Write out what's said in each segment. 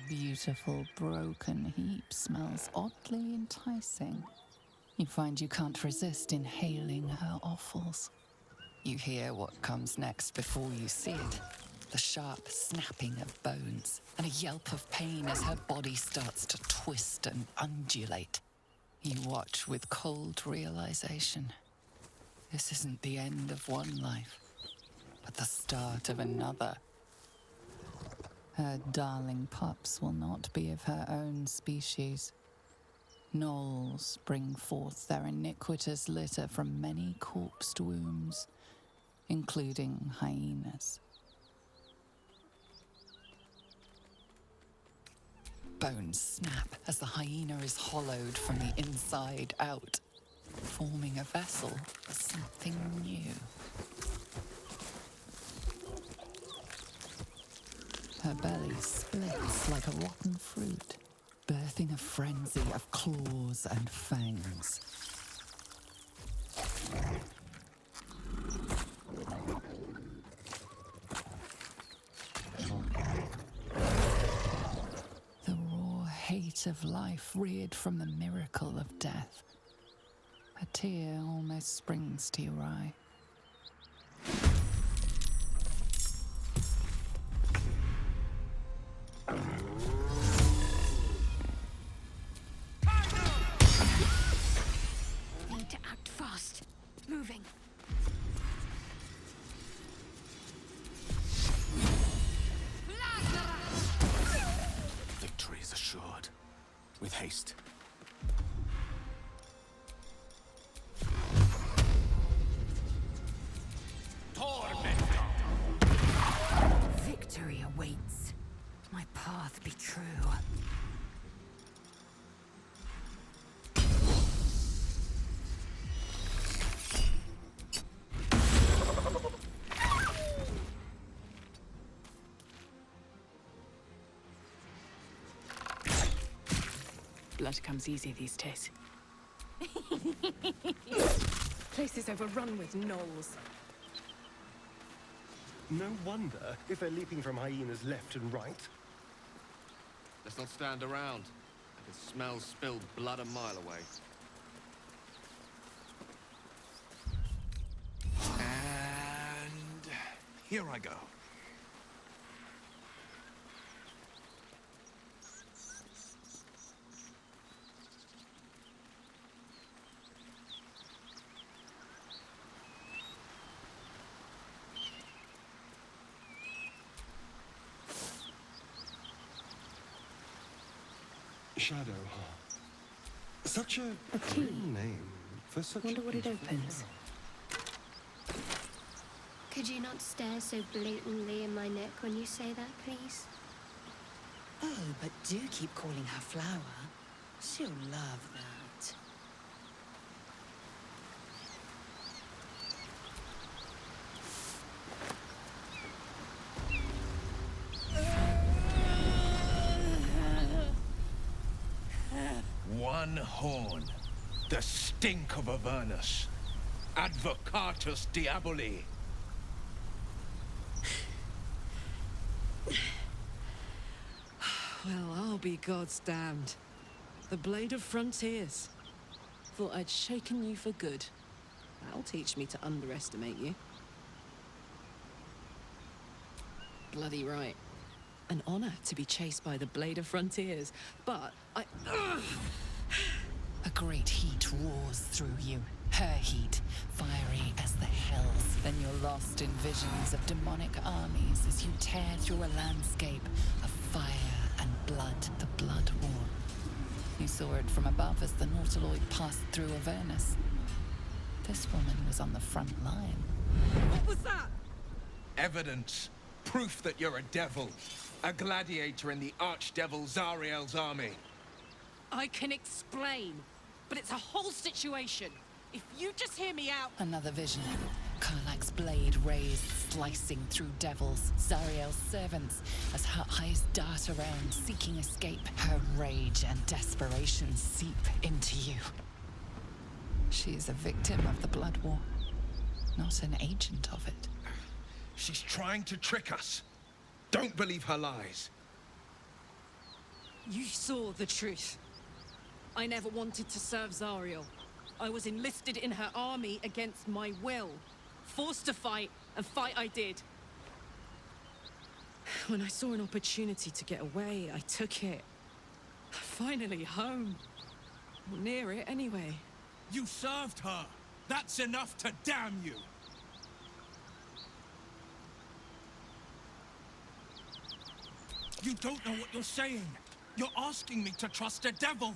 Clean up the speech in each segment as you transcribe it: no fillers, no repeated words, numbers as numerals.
beautiful broken heap smells oddly enticing. You find you can't resist inhaling her offals. You hear what comes next before you see it. The sharp snapping of bones and a yelp of pain as her body starts to twist and undulate. You watch with cold realization. This isn't the end of one life, but the start of another. Her darling pups will not be of her own species. Gnolls bring forth their iniquitous litter from many corpsed wombs, including hyenas. Bones snap as the hyena is hollowed from the inside out, forming a vessel for something new. Her belly splits like a rotten fruit, birthing a frenzy of claws and fangs. The raw hate of life reared from the miracle of death. A tear almost springs to your eye. Need to act fast. Moving. Victory is assured. With haste. Victory awaits. My path be true. Blood comes easy these days. Place is overrun with gnolls. No wonder if they're leaping from hyenas left and right. Let's not stand around. I can smell spilled blood a mile away. And here I go. Shadow. Such a key. grim name for such Wonder a what it beautiful opens. Could you not stare so blatantly in my neck when you say that, please? Oh, but do keep calling her Flower. She'll love that. One horn. The stink of Avernus. Advocatus Diaboli. Well, I'll be God's damned. The Blade of Frontiers. Thought I'd shaken you for good. That'll teach me to underestimate you. Bloody right. An honor to be chased by the Blade of Frontiers, but A great heat roars through you. Her heat, fiery as the hells. Then you're lost in visions of demonic armies as you tear through a landscape of fire and blood, the Blood War. You saw it from above as the Nautiloid passed through Avernus. This woman was on the front line. what was that? Evidence. Proof that you're a devil. A gladiator in the archdevil Zariel's army. I can explain, but it's a whole situation. If you just hear me out... Another vision. Karlach's blade raised, slicing through devils, Zariel's servants, as her eyes dart around, seeking escape. Her rage and desperation seep into you. She is a victim of the Blood War, not an agent of it. She's trying to trick us. Don't believe her lies. You saw the truth. I never wanted to serve Zariel. I was enlisted in her army against my will. Forced to fight, and fight I did. When I saw an opportunity to get away, I took it. Finally home. Or near it, anyway. You served her. That's enough to damn you. You don't know what you're saying. You're asking me to trust a devil.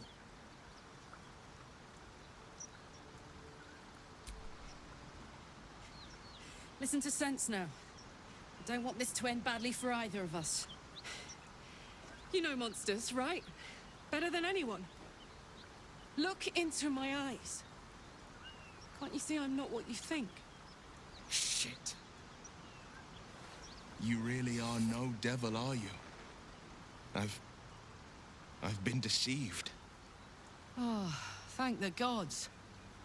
Listen to sense now. I don't want this to end badly for either of us. You know monsters, right? Better than anyone. Look into my eyes. Can't you see I'm not what you think? Shit. You really are no devil, are you? I've been deceived. Oh, thank the gods.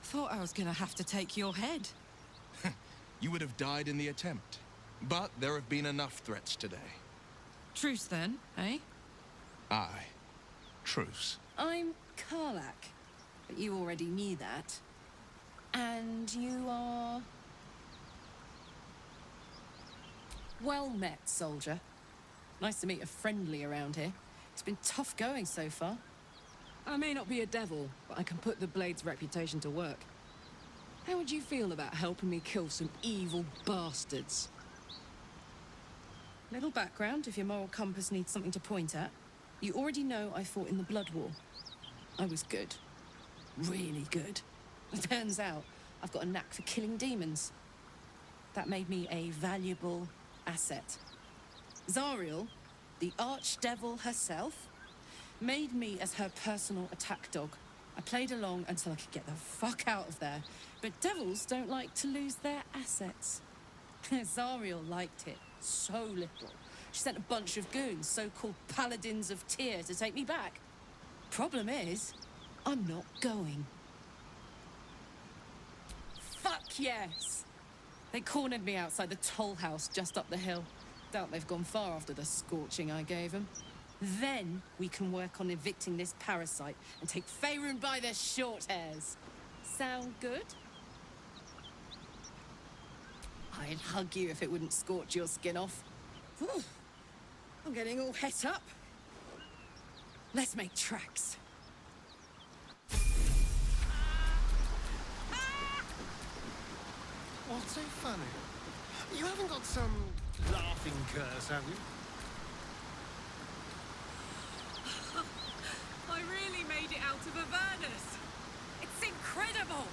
Thought I was gonna have to take your head. You would have died in the attempt. But there have been enough threats today. Truce then, eh? Aye. Truce. I'm Karlach, but you already knew that. And you are... Well met, soldier. Nice to meet a friendly around here. It's been tough going so far. I may not be a devil, but I can put the Blade's reputation to work. How would you feel about helping me kill some evil bastards? Little background, if your moral compass needs something to point at. You already know I fought in the Blood War. I was good. Really good. It turns out I've got a knack for killing demons. That made me a valuable asset. Zariel, the archdevil herself, made me as her personal attack dog. I played along until I could get the fuck out of there. But devils don't like to lose their assets. Zariel liked it so little. She sent a bunch of goons, so-called paladins of Tyr, to take me back. Problem is, I'm not going. Fuck yes! They cornered me outside the toll house just up the hill. Doubt they've gone far after the scorching I gave them. Then we can work on evicting this parasite and take Faerun by their short hairs. Sound good? I'd hug you if it wouldn't scorch your skin off. Whew. I'm getting all het up. Let's make tracks. What's so funny? You haven't got some laughing curse, have you? I really made it out of Avernus. It's incredible.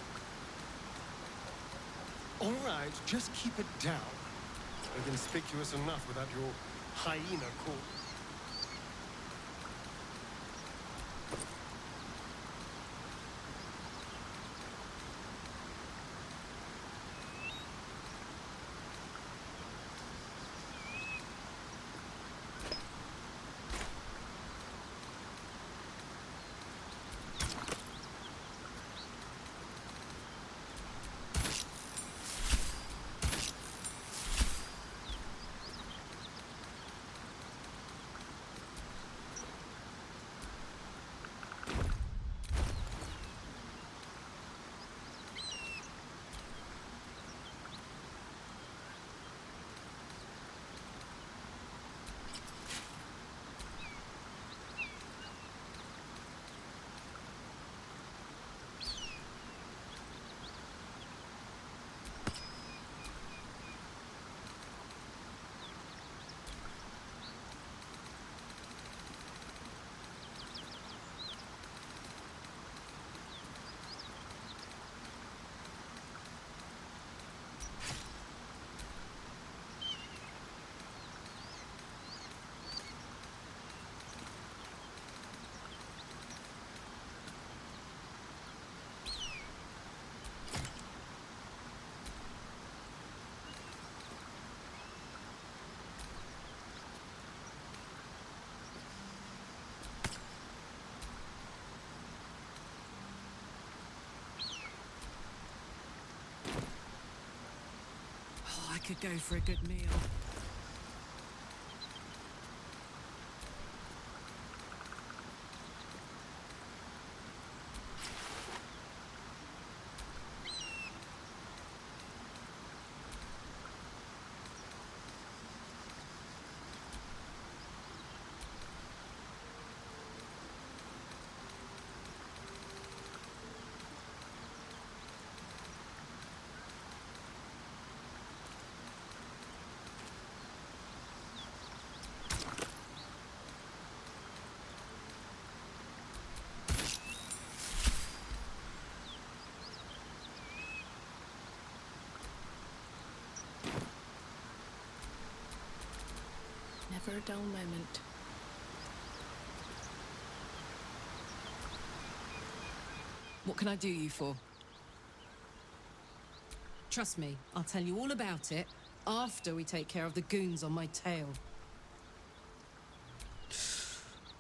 All right, just keep it down. You're conspicuous enough without your hyena call. Oh, I could go for a good meal. never a dull moment. What can I do you for? Trust me, I'll tell you all about it after we take care of the goons on my tail.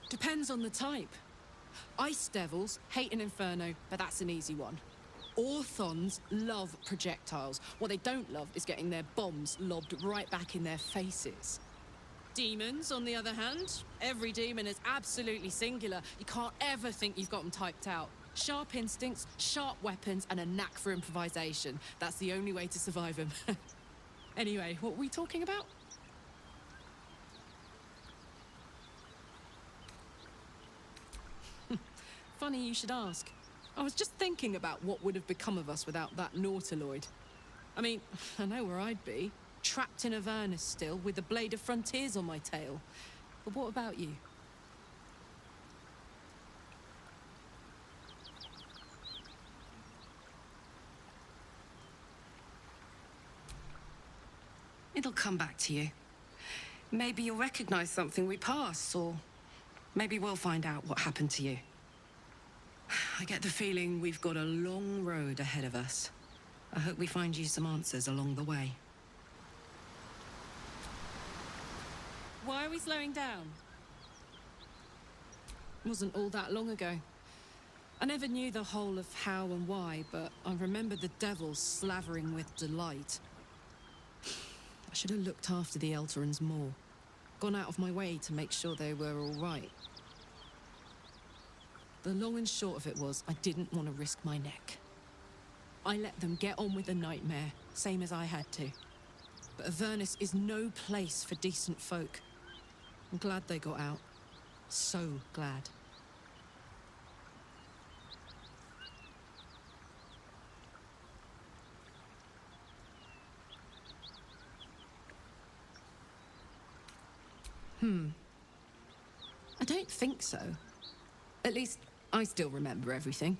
Depends on the type. Ice devils hate an inferno, but that's an easy one. Orthons love projectiles. What they don't love is getting their bombs lobbed right back in their faces. Demons, on the other hand, every demon is absolutely singular. You can't ever think you've got them typed out. Sharp instincts, sharp weapons, and a knack for improvisation. That's the only way to survive them. Anyway, what were we talking about? Funny you should ask. I was just thinking about what would have become of us without that Nautiloid. I mean, I know where I'd be. Trapped in Avernus still, with the Blade of Frontiers on my tail. But what about you? It'll come back to you. Maybe you'll recognize something we passed, or maybe we'll find out what happened to you. I get the feeling we've got a long road ahead of us. I hope we find you some answers along the way. Why are we slowing down? It wasn't all that long ago. I never knew the whole of how and why, but I remember the devils slavering with delight. I should have looked after the Elterans more. Gone out of my way to make sure they were all right. The long and short of it was, I didn't want to risk my neck. I let them get on with the nightmare, same as I had to. But Avernus is no place for decent folk. I'm glad they got out. So glad. I don't think so. At least, I still remember everything.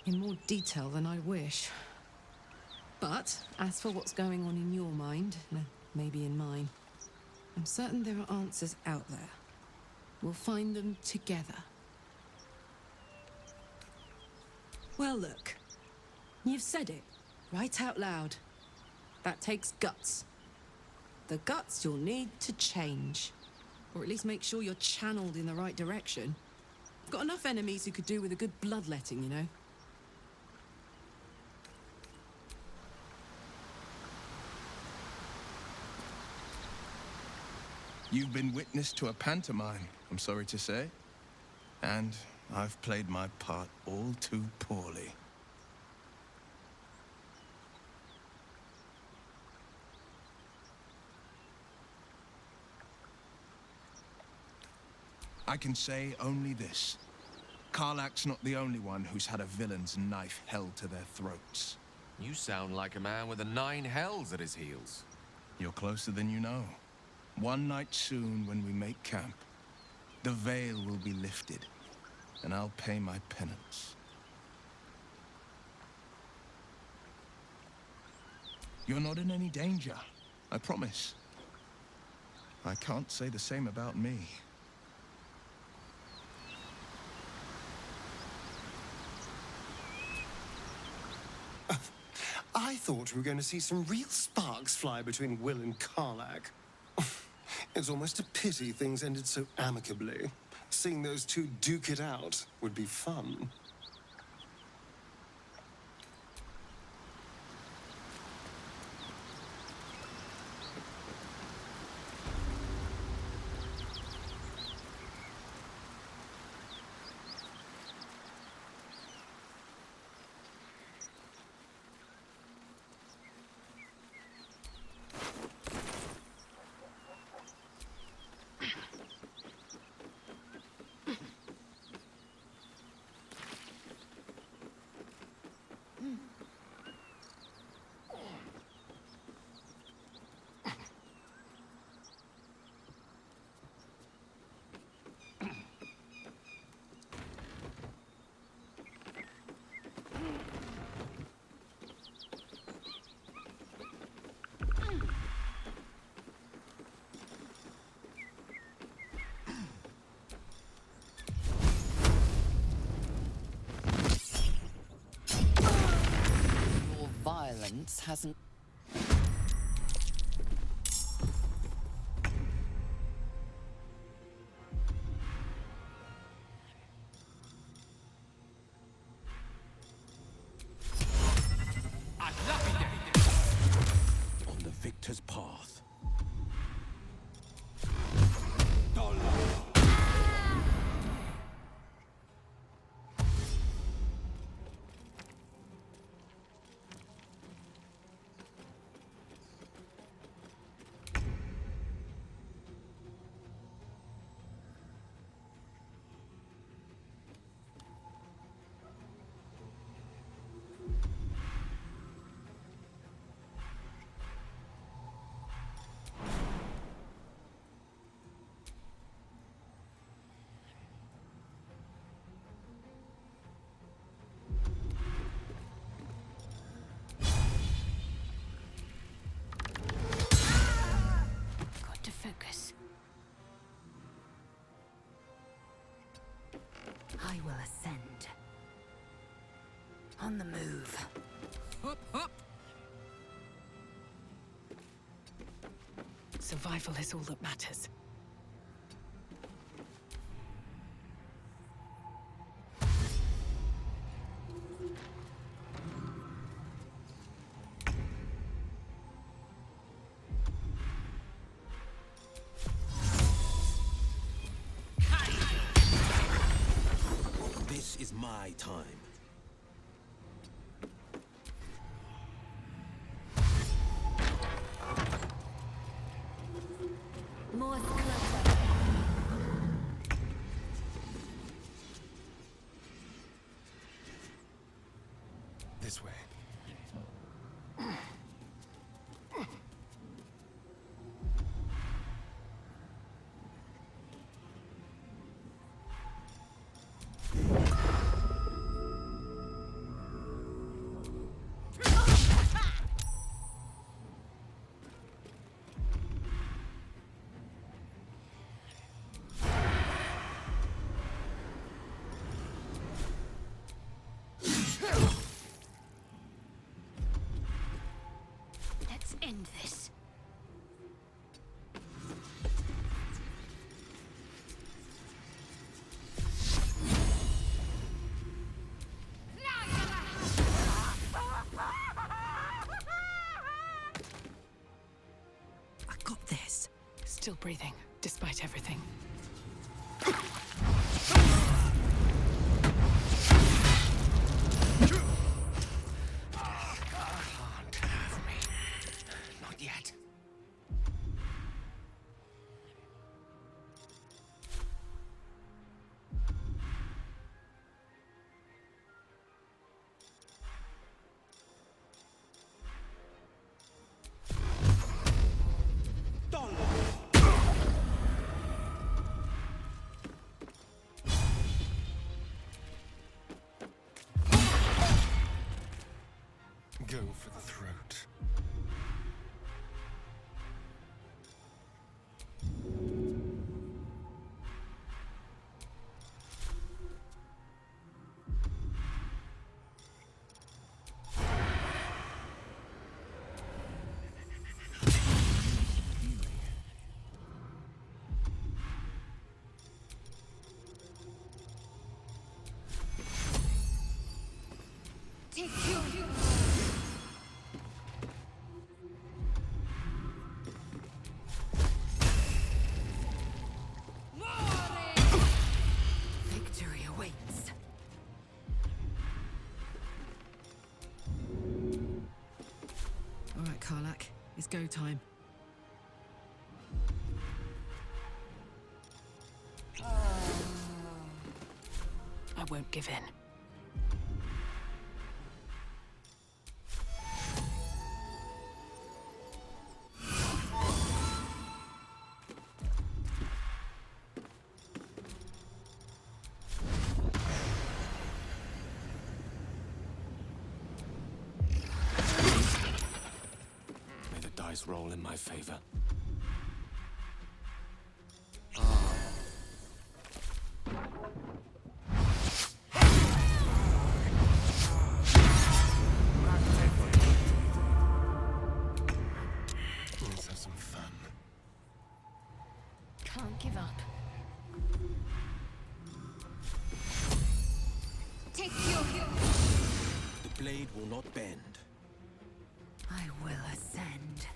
In more detail than I wish. But, as for what's going on in your mind, maybe in mine, I'm certain there are answers out there. We'll find them together. Well, look. You've said it, right out loud. That takes guts. The guts you'll need to change. Or at least make sure you're channeled in the right direction. I've got enough enemies who could do with a good bloodletting, you know? You've been witness to a pantomime, I'm sorry to say. And I've played my part all too poorly. I can say only this. Karlach's not the only one who's had a villain's knife held to their throats. You sound like a man with the 9 hells at his heels. You're closer than you know. One night soon, when we make camp, the veil will be lifted, and I'll pay my penance. You're not in any danger, I promise. I can't say the same about me. I thought we were going to see some real sparks fly between Will and Karlach. It's almost a pity things ended so amicably. Seeing those two duke it out would be fun. Alliance hasn't... On the victor's path. Got to focus. I will ascend. On the move. Hop, hop! Survival is all that matters. This is my time. More clutter. This way. Let's end this. I got this. Still breathing, despite everything. Can't have me. Not yet. Go for the throat. Victory awaits. All right, Karlach, it's go time. I won't give in. May the dice roll in my favor. blade will not bend. I will ascend.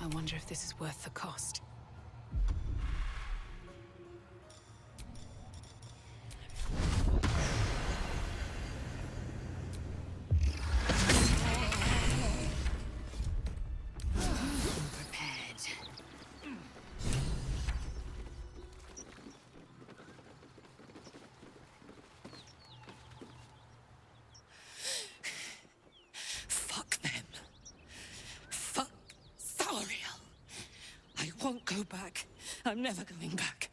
I wonder if this is worth the cost. Prepared. Fuck them. Fuck Zariel. I won't go back. I'm never going back.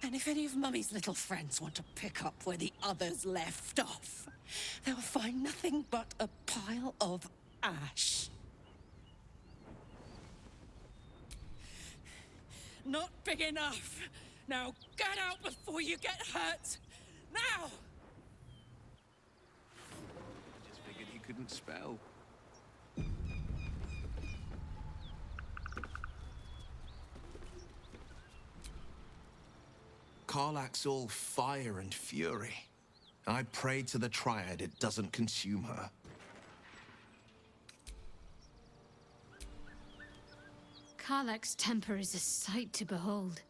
And if any of Mummy's little friends want to pick up where the others left off, they'll find nothing but a pile of ash. Not big enough. Now get out before you get hurt. Now! Just figured he couldn't spell. Karlach's all fire and fury. I pray to the Triad it doesn't consume her. Karlach's temper is a sight to behold.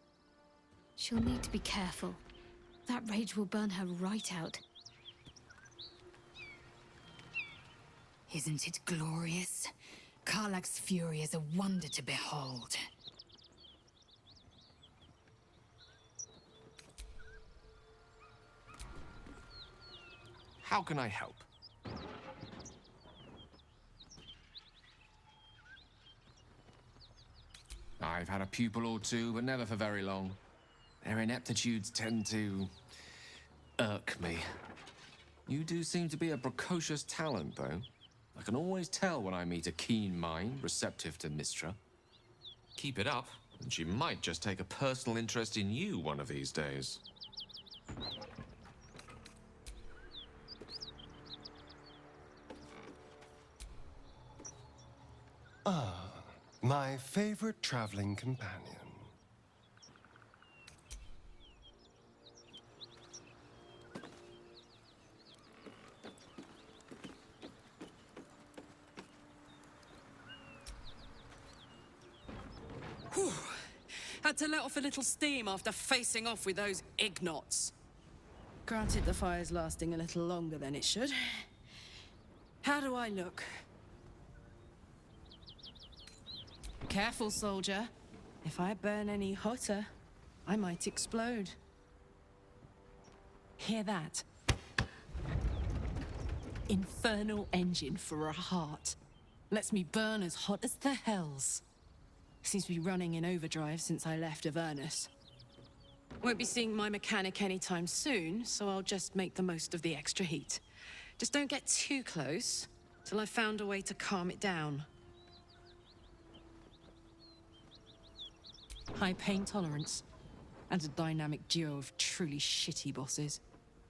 She'll need to be careful. That rage will burn her right out. Isn't it glorious? Karlach's fury is a wonder to behold. How can I help? I've had a pupil or two, but never for very long. Their ineptitudes tend to irk me. You do seem to be a precocious talent, though. I can always tell when I meet a keen mind, receptive to Mystra. Keep it up, and she might just take a personal interest in you one of these days. My favorite traveling companion. Whew. Had to let off a little steam after facing off with those ignots. Granted, the fire's lasting a little longer than it should. How do I look? Careful, soldier. If I burn any hotter, I might explode. Hear that? Infernal engine for a heart. Lets me burn as hot as the hells. Seems to be running in overdrive since I left Avernus. Won't be seeing my mechanic anytime soon, so I'll just make the most of the extra heat. Just don't get too close till I've found a way to calm it down. High pain tolerance, and a dynamic duo of truly shitty bosses.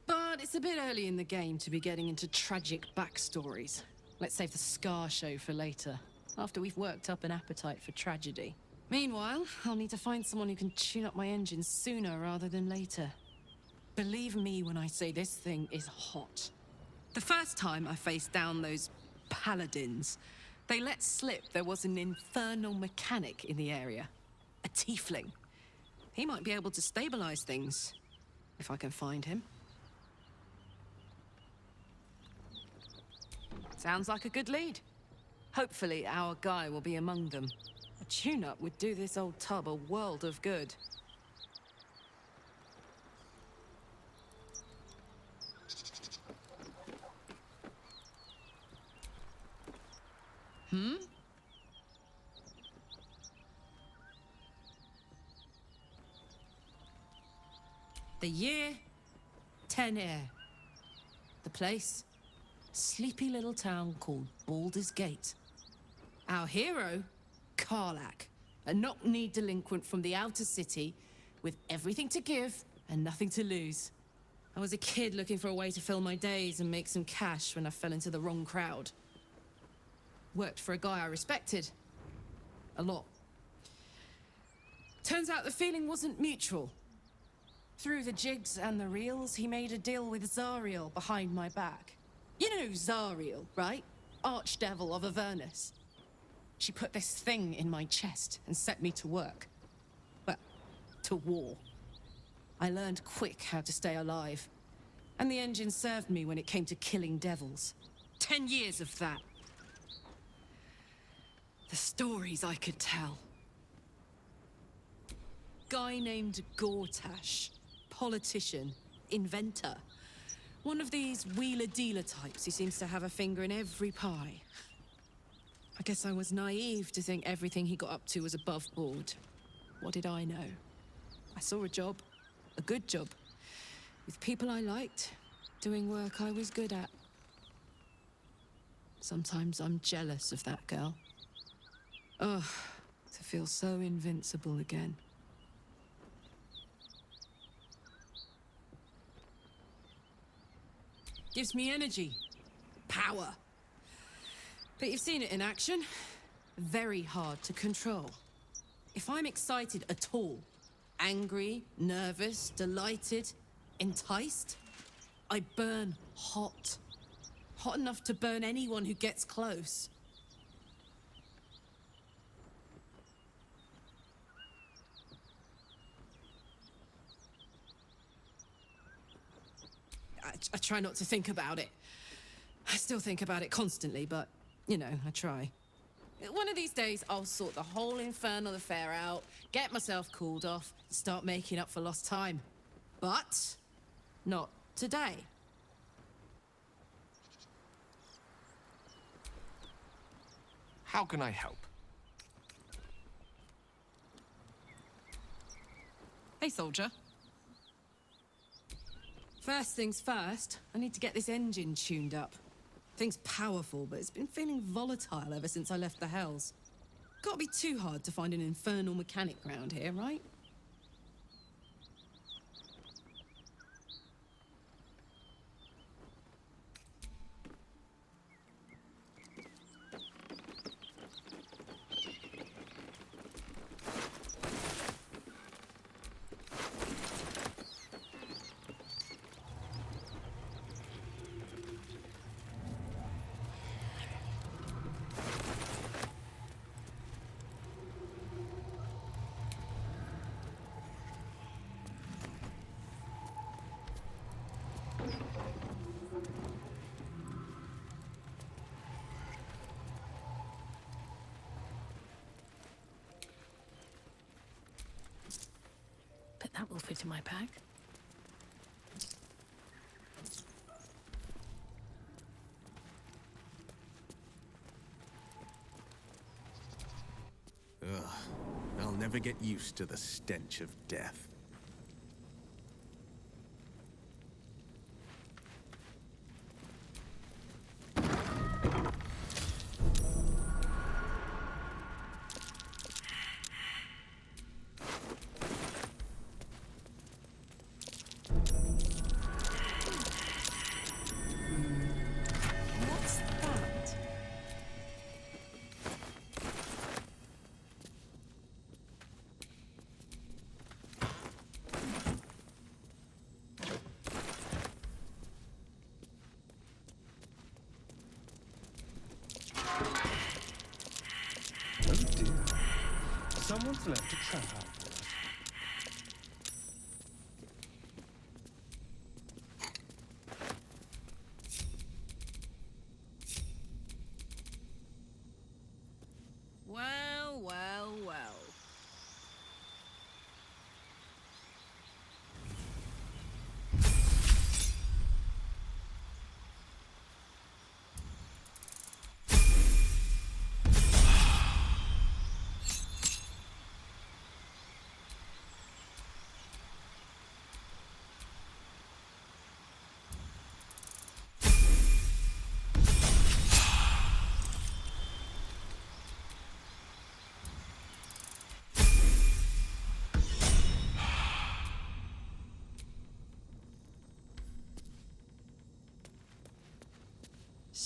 But it's a bit early in the game to be getting into tragic backstories. Let's save the Scar show for later, after we've worked up an appetite for tragedy. Meanwhile, I'll need to find someone who can tune up my engine sooner rather than later. Believe me when I say this thing is hot. The first time I faced down those paladins, they let slip there was an infernal mechanic in the area. A tiefling. He might be able to stabilize things, if I can find him. Sounds like a good lead. Hopefully our guy will be among them. A tune-up would do this old tub a world of good. The year, 10 Air. The place, sleepy little town called Baldur's Gate. Our hero, Karlach, a knock-kneed delinquent from the outer city with everything to give and nothing to lose. I was a kid looking for a way to fill my days and make some cash when I fell into the wrong crowd. Worked for a guy I respected. A lot. Turns out the feeling wasn't mutual. Through the jigs and the reels, he made a deal with Zariel behind my back. You know Zariel, right? Archdevil of Avernus. She put this thing in my chest and set me to work. Well, to war. I learned quick how to stay alive. And the engine served me when it came to killing devils. 10 years of that. The stories I could tell. Guy named Gortash. Politician. Inventor. One of these wheeler-dealer types who seems to have a finger in every pie. I guess I was naive to think everything he got up to was above board. What did I know? I saw a job. A good job. With people I liked. Doing work I was good at. Sometimes I'm jealous of that girl. Ugh, to feel so invincible again. Gives me energy. Power. But you've seen it in action. Very hard to control. If I'm excited at all, angry, nervous, delighted, enticed, I burn hot. Hot enough to burn anyone who gets close. I try not to think about it. I still think about it constantly, but, you know, I try. One of these days, I'll sort the whole infernal affair out, get myself cooled off, and start making up for lost time. But not today. How can I help? Hey, soldier. First things first, I need to get this engine tuned up. Thing's powerful, but it's been feeling volatile ever since I left the Hells. Can't be too hard to find an infernal mechanic round here, right? But that will fit in my pack. Ugh. I'll never get used to the stench of death. What's that? Oh dear. Someone's left a trap out for us. Well, well, well.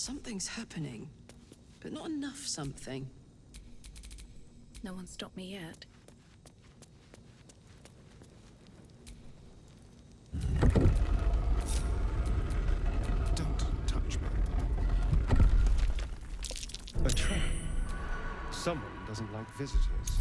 Something's happening, but not enough something. No one stopped me yet. Don't touch me. A trap. Someone doesn't like visitors.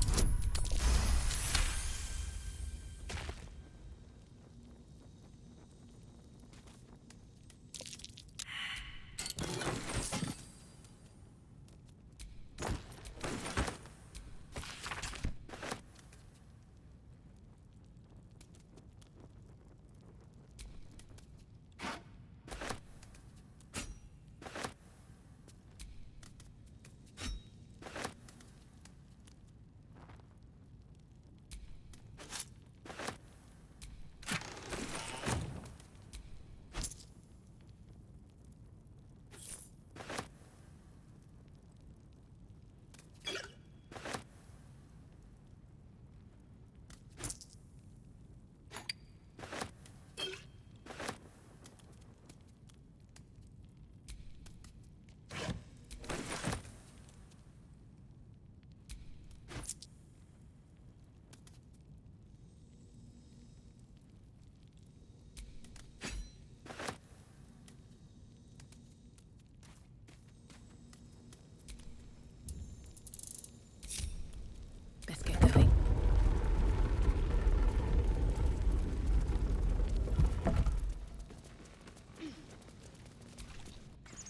Let's get going.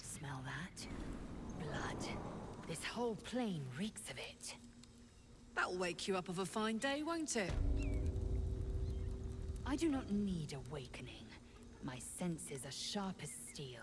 Smell that? Blood. This whole plain reeks of it. That'll wake you up of a fine day, won't it? I do not need awakening. My senses are sharp as steel.